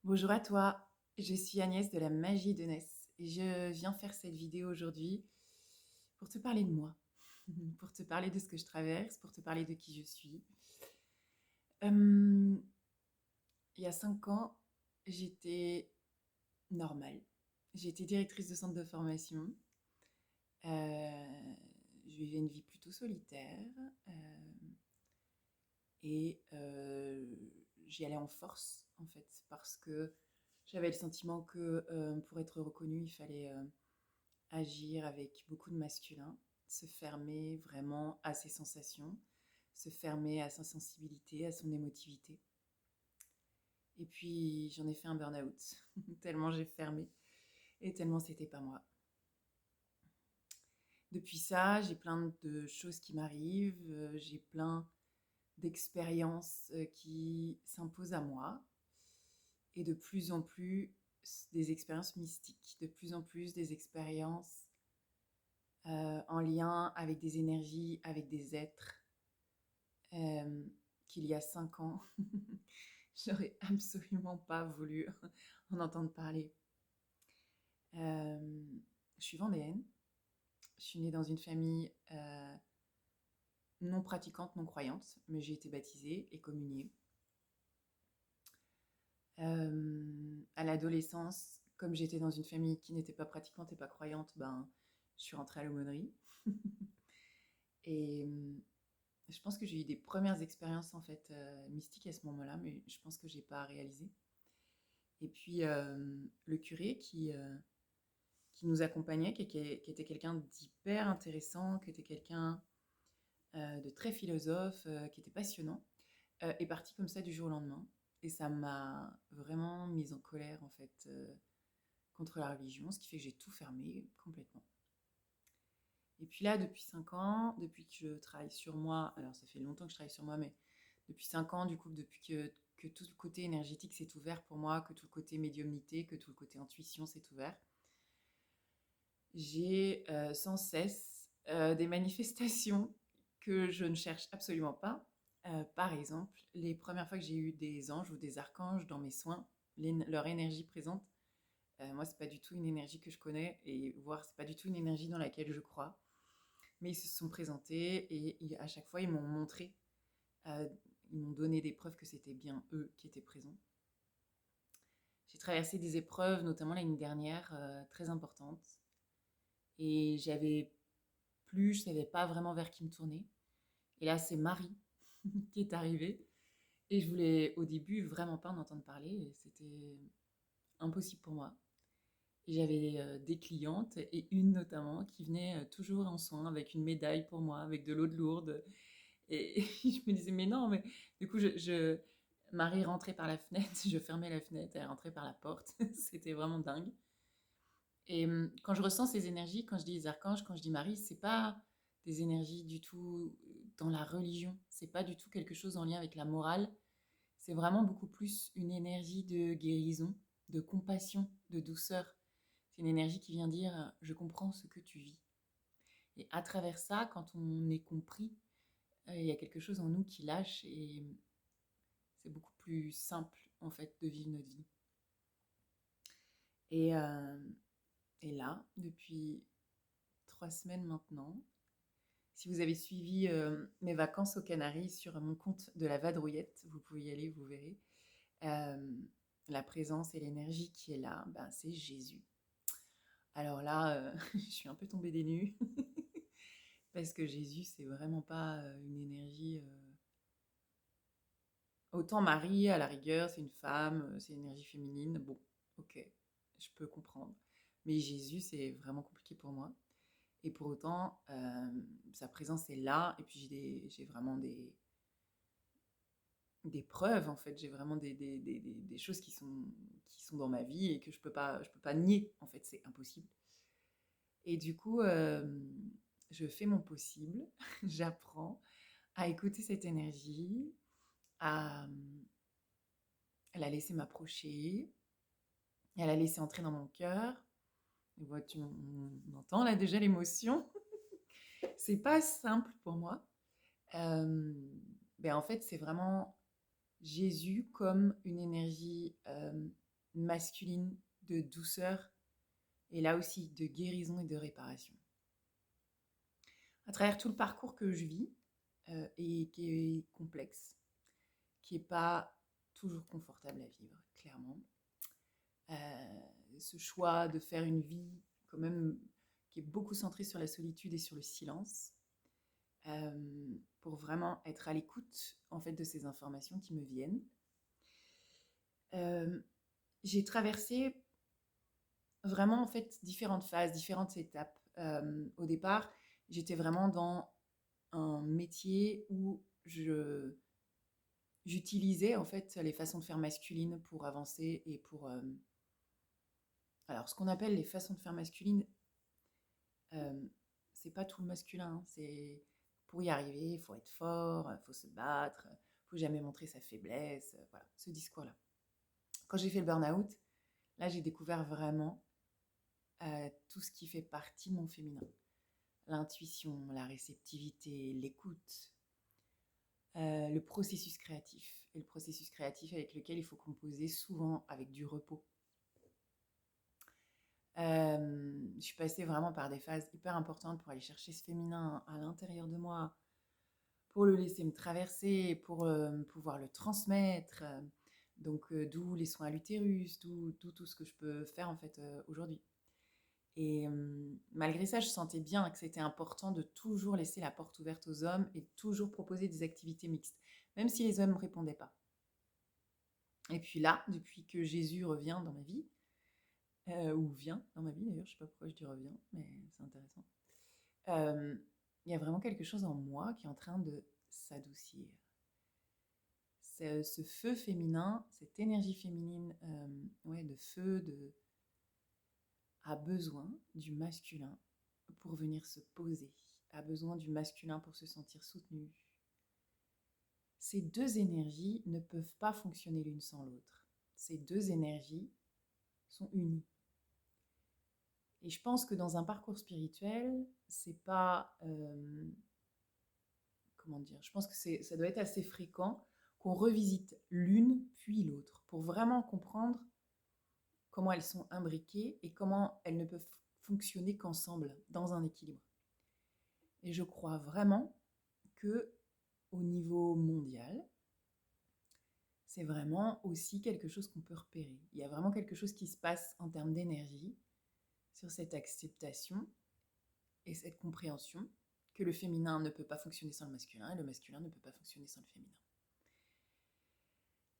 Bonjour à toi, je suis Agnès de la Magie de Ness et je viens faire cette vidéo aujourd'hui pour te parler de moi, pour te parler de ce que je traverse, pour te parler de qui je suis. Euh, il y a 5 ans, j'étais normale. J'étais directrice de centre de formation. Je vivais une vie plutôt solitaire euh, et j'y allais en force en fait parce que j'avais le sentiment que pour être reconnue, il fallait agir avec beaucoup de masculin, se fermer vraiment à ses sensations, se fermer à sa sensibilité, à son émotivité. Et puis j'en ai fait un burn-out, tellement j'ai fermé et tellement c'était pas moi. Depuis ça, j'ai plein de choses qui m'arrivent, j'ai plein d'expériences qui s'imposent à moi et de plus en plus des expériences mystiques, de plus en plus des expériences en lien avec des énergies, avec des êtres euh, qu'il y a 5 ans, j'aurais absolument pas voulu en entendre parler. Euh, je suis vendéenne, je suis née dans une famille non pratiquante, non croyante, mais j'ai été baptisée et communiée. À l'adolescence, comme j'étais dans une famille qui n'était pas pratiquante et pas croyante, ben, je suis rentrée à l'aumônerie. et je pense que j'ai eu des premières expériences en fait mystiques à ce moment-là, mais je pense que j'ai pas réalisé. Et puis le curé qui nous accompagnait, qui était quelqu'un d'hyper intéressant, qui était quelqu'un de très philosophe, qui était passionnant, est parti comme ça du jour au lendemain. Et ça m'a vraiment mise en colère en fait contre la religion, ce qui fait que j'ai tout fermé complètement. Et puis là, depuis 5 ans, depuis que je travaille sur moi, alors ça fait longtemps que je travaille sur moi, mais depuis 5 ans, du coup, depuis que tout le côté énergétique s'est ouvert pour moi, que tout le côté médiumnité, que tout le côté intuition s'est ouvert, j'ai sans cesse des manifestations que je ne cherche absolument pas. Par exemple, les premières fois que j'ai eu des anges ou des archanges dans mes soins, leur énergie présente, moi, c'est pas du tout une énergie que je connais, et voire c'est pas du tout une énergie dans laquelle je crois. Mais ils se sont présentés et à chaque fois, ils m'ont montré, euh, ils m'ont donné des preuves que c'était bien eux qui étaient présents. J'ai traversé des épreuves, notamment l'année dernière, très importantes. Et je savais pas vraiment vers qui me tourner. Et là, c'est Marie qui est arrivée. Et je voulais au début vraiment pas en entendre parler. Et c'était impossible pour moi. Et j'avais des clientes, et une notamment, qui venait toujours en soin avec une médaille pour moi, avec de l'eau de Lourdes. Et je me disais, mais non, mais du coup, Marie rentrait par la fenêtre, je fermais la fenêtre, elle rentrait par la porte. C'était vraiment dingue. Et quand je ressens ces énergies, quand je dis les archanges, quand je dis Marie, c'est pas des énergies du tout dans la religion. C'est pas du tout quelque chose en lien avec la morale. C'est vraiment beaucoup plus une énergie de guérison, de compassion, de douceur. C'est une énergie qui vient dire je comprends ce que tu vis. Et à travers ça, quand on est compris, il y a quelque chose en nous qui lâche et c'est beaucoup plus simple en fait de vivre notre vie. Et, euh, et là, depuis 3 semaines maintenant, si vous avez suivi mes vacances aux Canaries sur mon compte de la Vadrouillette, vous pouvez y aller, vous verrez. Euh, la présence et l'énergie qui est là, ben, c'est Jésus. Alors là, je suis un peu tombée des nues parce que Jésus, c'est vraiment pas une énergie. Autant Marie, à la rigueur, c'est une femme, c'est une énergie féminine. Bon, ok, je peux comprendre. Mais Jésus, c'est vraiment compliqué pour moi. Et pour autant, sa présence est là. Et puis j'ai vraiment des preuves, en fait. J'ai vraiment des choses qui sont dans ma vie et que je peux pas nier, en fait. C'est impossible. Et du coup, je fais mon possible. J'apprends à écouter cette énergie, à la laisser m'approcher, à la laisser entrer dans mon cœur. Et voilà, on entend là déjà l'émotion. C'est pas simple pour moi. Euh, en fait, c'est vraiment Jésus comme une énergie. masculine de douceur et là aussi de guérison et de réparation. À travers tout le parcours que je vis et qui est complexe, qui n'est pas toujours confortable à vivre, clairement. Ce choix de faire une vie quand même qui est beaucoup centrée sur la solitude et sur le silence, pour vraiment être à l'écoute en fait de ces informations qui me viennent. J'ai traversé vraiment en fait différentes phases, différentes étapes. Au départ, j'étais vraiment dans un métier où j'utilisais en fait les façons de faire masculines pour avancer et pour... alors, ce qu'on appelle les façons de faire masculines, c'est pas tout le masculin. Hein. C'est pour y arriver, il faut être fort, il faut se battre, il faut jamais montrer sa faiblesse. Voilà, ce discours-là. Quand j'ai fait le burn-out, là, j'ai découvert vraiment tout ce qui fait partie de mon féminin. L'intuition, la réceptivité, l'écoute, le processus créatif. Et le processus créatif avec lequel il faut composer souvent avec du repos. Je suis passée vraiment par des phases hyper importantes pour aller chercher ce féminin à l'intérieur de moi, pour le laisser me traverser, pour pouvoir le transmettre. Donc, d'où les soins à l'utérus, d'où tout ce que je peux faire en fait aujourd'hui. Et malgré ça, je sentais bien que c'était important de toujours laisser la porte ouverte aux hommes et de toujours proposer des activités mixtes, même si les hommes ne répondaient pas. Et puis là, depuis que Jésus revient dans ma vie, ou vient dans ma vie d'ailleurs, je ne sais pas pourquoi je dis revient, mais c'est intéressant, il y a vraiment quelque chose en moi qui est en train de s'adoucir. Ce feu féminin, cette énergie féminine de feu, a besoin du masculin pour venir se poser, a besoin du masculin pour se sentir soutenu. Ces deux énergies ne peuvent pas fonctionner l'une sans l'autre. Ces deux énergies sont unies. Et je pense que dans un parcours spirituel, c'est pas... comment dire ? Je pense que ça doit être assez fréquent qu'on revisite l'une puis l'autre pour vraiment comprendre comment elles sont imbriquées et comment elles ne peuvent fonctionner qu'ensemble, dans un équilibre. Et je crois vraiment que au niveau mondial, c'est vraiment aussi quelque chose qu'on peut repérer. Il y a vraiment quelque chose qui se passe en termes d'énergie sur cette acceptation et cette compréhension que le féminin ne peut pas fonctionner sans le masculin et le masculin ne peut pas fonctionner sans le féminin.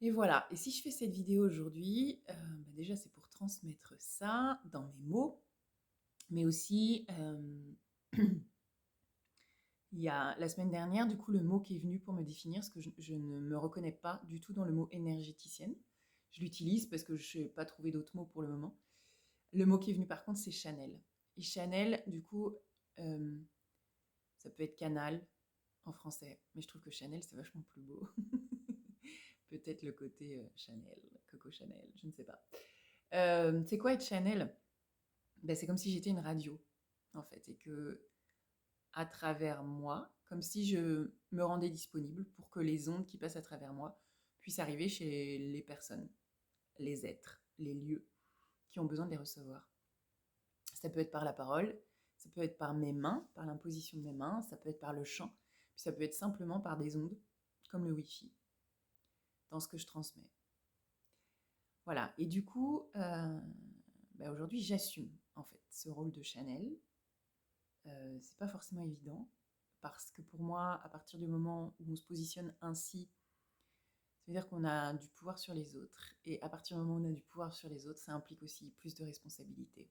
Et voilà, et si je fais cette vidéo aujourd'hui, déjà c'est pour transmettre ça dans mes mots, mais aussi il y a la semaine dernière, du coup, le mot qui est venu pour me définir, parce que je ne me reconnais pas du tout dans le mot énergéticienne. Je l'utilise parce que je n'ai pas trouvé d'autres mots pour le moment. Le mot qui est venu par contre, c'est Chanel. Et Chanel, du coup, ça peut être canal en français, mais je trouve que Chanel, c'est vachement plus beau. Peut-être le côté Chanel, Coco Chanel, je ne sais pas. C'est quoi être Chanel ? Ben, c'est comme si j'étais une radio, en fait, et que à travers moi, comme si je me rendais disponible pour que les ondes qui passent à travers moi puissent arriver chez les personnes, les êtres, les lieux qui ont besoin de les recevoir. Ça peut être par la parole, ça peut être par mes mains, par l'imposition de mes mains, ça peut être par le chant, puis ça peut être simplement par des ondes, comme le Wi-Fi, dans ce que je transmets. Voilà, et du coup, aujourd'hui, j'assume en fait ce rôle de Chanel. C'est pas forcément évident, parce que pour moi, à partir du moment où on se positionne ainsi, ça veut dire qu'on a du pouvoir sur les autres. Et à partir du moment où on a du pouvoir sur les autres, ça implique aussi plus de responsabilité.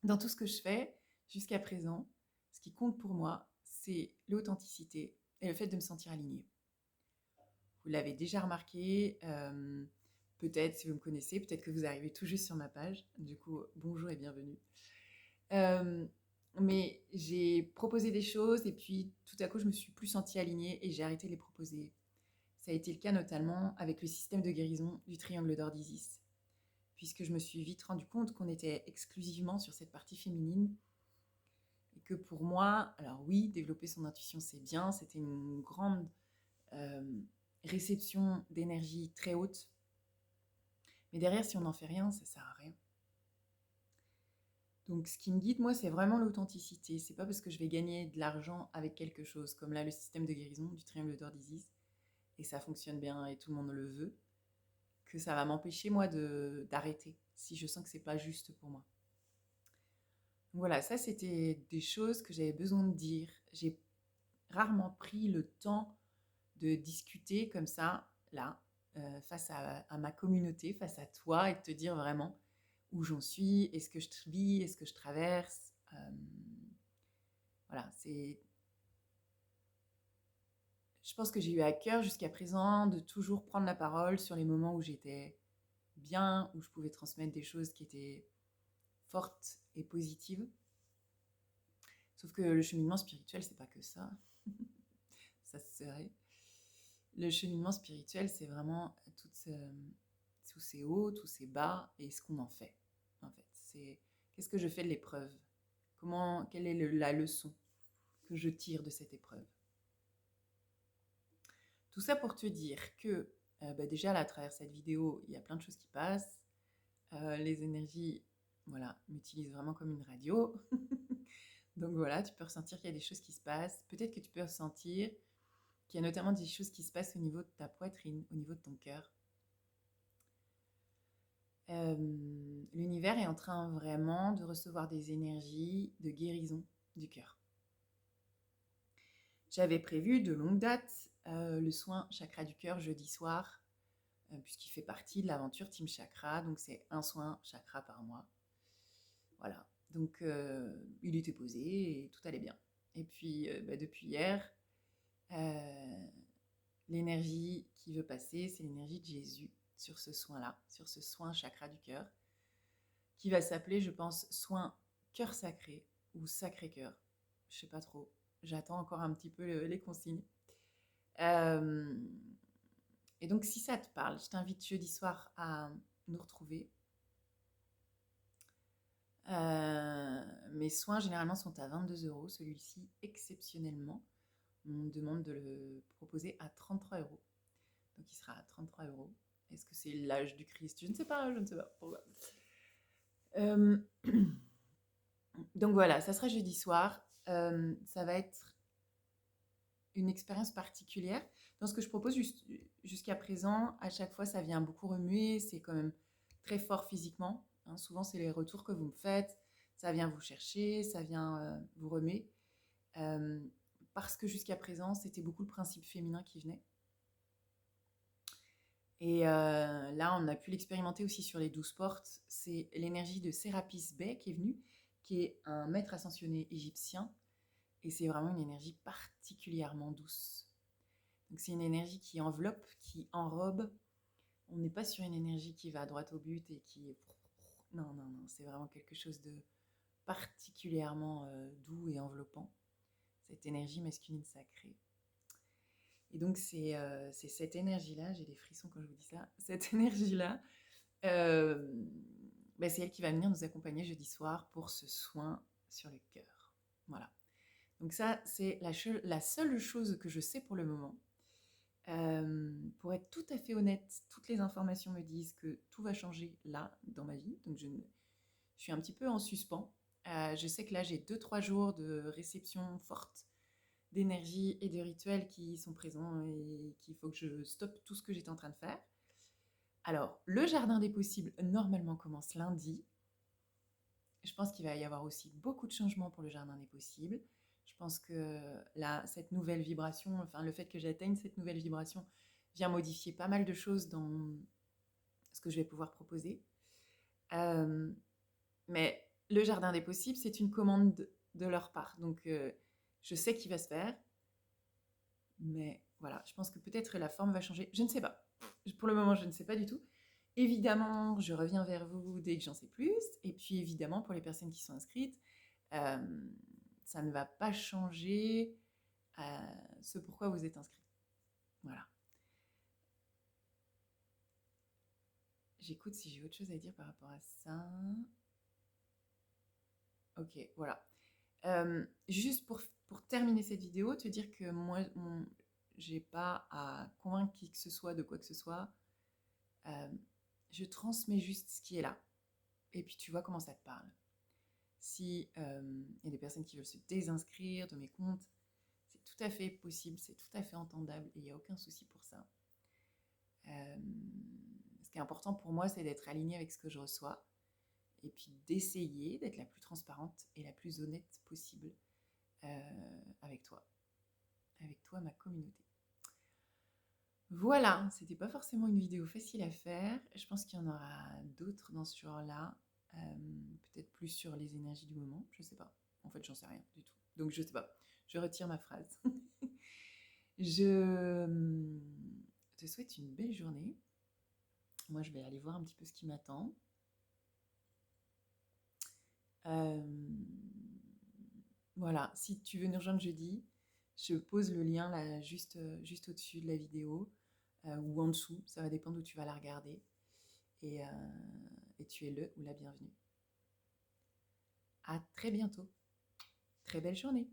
Dans tout ce que je fais, jusqu'à présent, ce qui compte pour moi, c'est l'authenticité et le fait de me sentir alignée. Vous l'avez déjà remarqué, peut-être si vous me connaissez, peut-être que vous arrivez tout juste sur ma page. Du coup, bonjour et bienvenue. Mais j'ai proposé des choses et puis tout à coup je me suis plus sentie alignée et j'ai arrêté de les proposer. Ça a été le cas notamment avec le système de guérison du triangle d'or d'Isis, puisque je me suis vite rendu compte qu'on était exclusivement sur cette partie féminine et que pour moi, alors oui, développer son intuition c'est bien, c'était une grande réception d'énergie très haute. Mais derrière, si on n'en fait rien, ça sert à rien. Donc, ce qui me guide, moi, c'est vraiment l'authenticité. C'est pas parce que je vais gagner de l'argent avec quelque chose, comme là, le système de guérison du triangle d'or d'Isis, et ça fonctionne bien et tout le monde le veut, que ça va m'empêcher, moi, d'arrêter, si je sens que c'est pas juste pour moi. Donc voilà, ça, c'était des choses que j'avais besoin de dire. J'ai rarement pris le temps de discuter comme ça, là, face à ma communauté, face à toi, et de te dire vraiment où j'en suis, est-ce que je vis, est-ce que je traverse. Voilà, je pense que j'ai eu à cœur jusqu'à présent de toujours prendre la parole sur les moments où j'étais bien, où je pouvais transmettre des choses qui étaient fortes et positives. Sauf que le cheminement spirituel, c'est pas que ça. Ça serait. Le cheminement spirituel, c'est vraiment tous ces hauts, tous ces bas et ce qu'on en fait. En fait, c'est qu'est-ce que je fais de l'épreuve? Quelle est la leçon que je tire de cette épreuve? Tout ça pour te dire que déjà, là, à travers cette vidéo, il y a plein de choses qui passent. Les énergies, voilà, m'utilisent vraiment comme une radio. Donc voilà, tu peux ressentir qu'il y a des choses qui se passent. Peut-être que tu peux ressentir qu'il y a notamment des choses qui se passent au niveau de ta poitrine, au niveau de ton cœur. L'univers est en train vraiment de recevoir des énergies de guérison du cœur. J'avais prévu de longue date le soin chakra du cœur jeudi soir, puisqu'il fait partie de l'aventure Team Chakra, donc c'est un soin chakra par mois. Voilà, donc il était posé et tout allait bien. Et puis depuis hier, l'énergie qui veut passer, c'est l'énergie de Jésus sur ce soin-là, sur ce soin chakra du cœur, qui va s'appeler, je pense, soin cœur sacré ou sacré cœur. Je sais pas trop. J'attends encore un petit peu les consignes. Et donc, si ça te parle, je t'invite jeudi soir à nous retrouver. Mes soins, généralement, sont à 22 €. Celui-ci, exceptionnellement, on me demande de le proposer à 33 €. Donc, il sera à 33 €. Est-ce que c'est l'âge du Christ? Je ne sais pas, je ne sais pas. Pourquoi. Donc voilà, ça sera jeudi soir. Ça va être une expérience particulière. Dans ce que je propose jusqu'à présent, à chaque fois, ça vient beaucoup remuer. C'est quand même très fort physiquement. Hein. Souvent, c'est les retours que vous me faites. Ça vient vous chercher, ça vient vous remuer. Parce que jusqu'à présent, c'était beaucoup le principe féminin qui venait. Et là, on a pu l'expérimenter aussi sur les 12 portes. C'est l'énergie de Sérapis Bey qui est venue, qui est un maître ascensionné égyptien. Et c'est vraiment une énergie particulièrement douce. Donc c'est une énergie qui enveloppe, qui enrobe. On n'est pas sur une énergie qui va droit au but et qui... Non, non, non, c'est vraiment quelque chose de particulièrement doux et enveloppant. Cette énergie masculine sacrée. Et donc c'est cette énergie-là, j'ai des frissons quand je vous dis ça, cette énergie-là, c'est elle qui va venir nous accompagner jeudi soir pour ce soin sur le cœur. Voilà. Donc ça, c'est la seule chose que je sais pour le moment. Pour être tout à fait honnête, toutes les informations me disent que tout va changer là, dans ma vie. Donc je suis un petit peu en suspens. Je sais que là, j'ai 2-3 jours de réception forte d'énergie et de rituels qui sont présents et qu'il faut que je stoppe tout ce que j'étais en train de faire. Alors, le jardin des possibles, normalement, commence lundi. Je pense qu'il va y avoir aussi beaucoup de changements pour le jardin des possibles. Je pense que là, cette nouvelle vibration, enfin le fait que j'atteigne cette nouvelle vibration vient modifier pas mal de choses dans ce que je vais pouvoir proposer. Mais le jardin des possibles, c'est une commande de leur part. Donc, je sais qu'il va se faire. Mais voilà, je pense que peut-être la forme va changer. Je ne sais pas. Pour le moment, je ne sais pas du tout. Évidemment, je reviens vers vous dès que j'en sais plus. Et puis, évidemment, pour les personnes qui sont inscrites, ça ne va pas changer ce pourquoi vous êtes inscrit. Voilà. J'écoute si j'ai autre chose à dire par rapport à ça. Ok, voilà. Juste pour terminer cette vidéo, te dire que moi, j'ai pas à convaincre qui que ce soit de quoi que ce soit. Je transmets juste ce qui est là. Et puis tu vois comment ça te parle. Si y a des personnes qui veulent se désinscrire de mes comptes, c'est tout à fait possible, c'est tout à fait entendable et il n'y a aucun souci pour ça. Ce qui est important pour moi, c'est d'être alignée avec ce que je reçois et puis d'essayer d'être la plus transparente et la plus honnête possible avec toi, ma communauté. Voilà, c'était pas forcément une vidéo facile à faire. Je pense qu'il y en aura d'autres dans ce genre-là. Peut-être plus sur les énergies du moment, je sais pas. En fait, j'en sais rien du tout. Donc, je sais pas. Je retire ma phrase. Je te souhaite une belle journée. Moi, je vais aller voir un petit peu ce qui m'attend. Voilà, si tu veux nous rejoindre jeudi, je pose le lien là juste au-dessus de la vidéo ou en dessous, ça va dépendre où tu vas la regarder. Et tu es le ou la bienvenue. À très bientôt. Très belle journée.